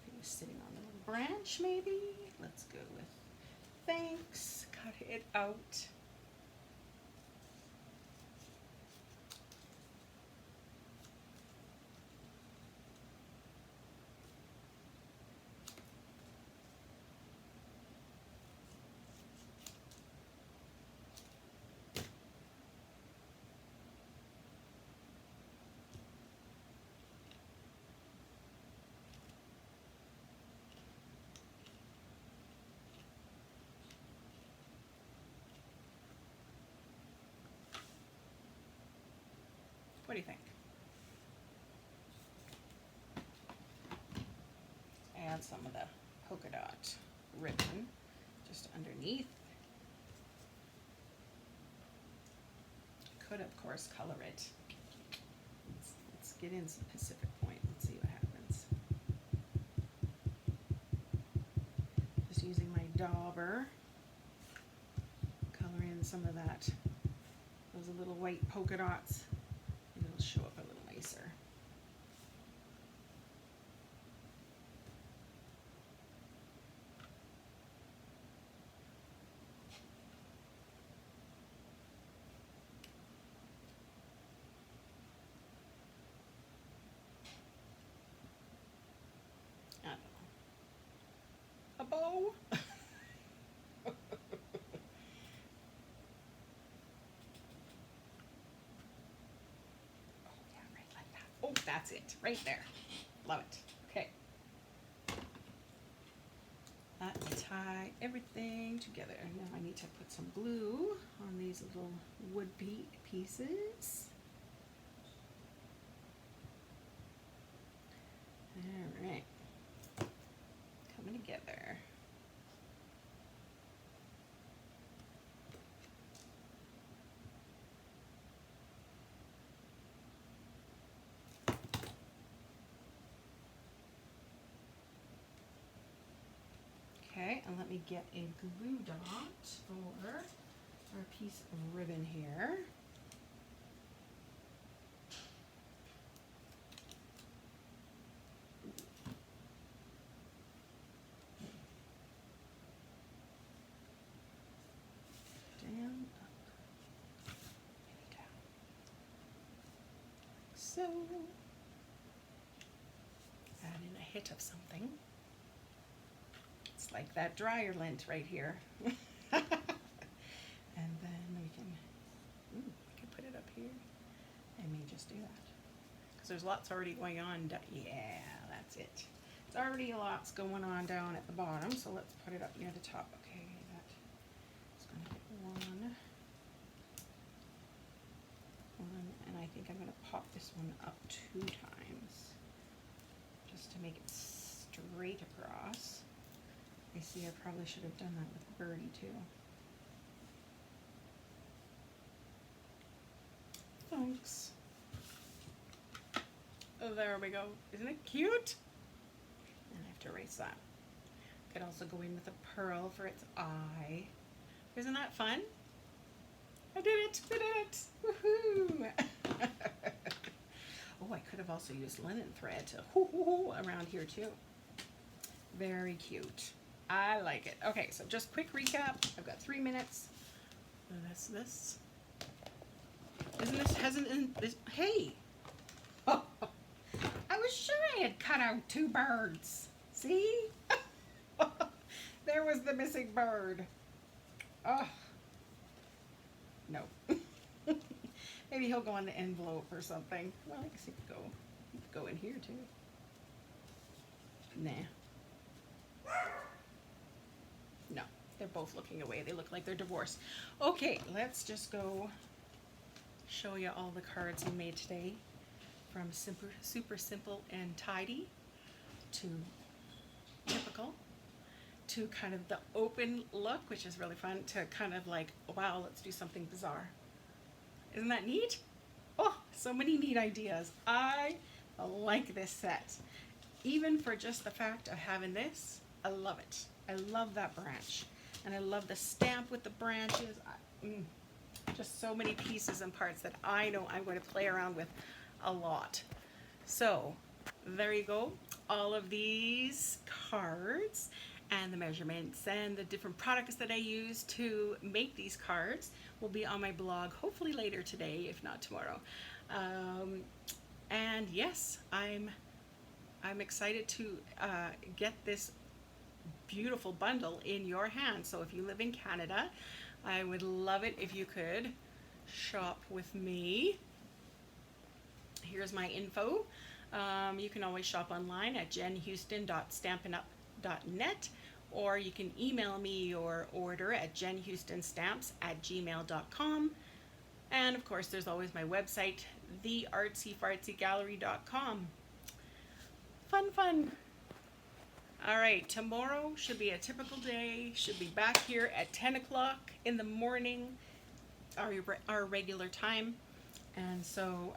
A: it was sitting on a little branch maybe? Let's go with thanks. Cut it out. What do you think? Add some of the polka dot ribbon just underneath. Could of course color it. Let's get in some Pacific Point. Let's see what happens. Just using my dauber, color in some of that, those little white polka dots. It'll show up a little nicer. I don't know. A bow? Oh yeah, right like that. Oh, that's it, right there. Love it. Okay. Let me tie everything together. Now I need to put some glue on these little wood pieces. All right. Coming together. Okay, and let me get a glue dot for our piece of ribbon here. Down, up, maybe down. Like so. Add in a hit of something. It's like that dryer lint right here. And then we can put it up here. I may just do that. Because there's lots already going on. Yeah, that's it. There's already lots going on down at the bottom, so let's put it up near the top. Okay, that's going to get one, and I think I'm going to pop this one up 2 times, just to make it straight across. I see I probably should have done that with Birdie too. Thanks. Oh, there we go. Isn't it cute? And I have to erase that. Could also go in with a pearl for its eye. Isn't that fun? I did it! I did it! Woohoo! Oh, I could have also used linen thread to around here too. Very cute. I like it. Okay, so just quick recap. I've got 3 minutes. This. Hasn't this, hey! Oh, I was sure I had cut out 2 birds. See? There was the missing bird. Oh. No. Maybe he'll go on the envelope or something. Well, I guess he could go in here too. Nah. No, they're both looking away. They look like they're divorced. Okay, let's just go show you all the cards we made today, from super simple and tidy to typical to kind of the open look, which is really fun, to kind of like, wow, let's do something bizarre. Isn't that neat? Oh, so many neat ideas. I like this set. Even for just the fact of having this, I love it. I love that branch. And I love the stamp with the branches. Just so many pieces and parts that I know I'm going to play around with a lot. So there you go. All of these cards and the measurements and the different products that I use to make these cards will be on my blog, hopefully later today, if not tomorrow. And yes, I'm excited to get this beautiful bundle in your hands. So if you live in Canada, I would love it if you could shop with me. Here's my info. You can always shop online at jenhouston.stampinup.net, or you can email me your order at jenhoustonstamps@gmail.com. And of course, there's always my website, theartsyfartsygallery.com. Fun, fun. All right, tomorrow should be a typical day. Should be back here at 10 o'clock in the morning, our regular time. And so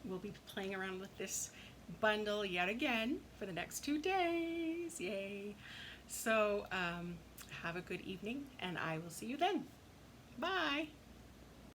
A: we'll be playing around with this bundle yet again for the next 2 days. Yay. So have a good evening, and I will see you then. Bye.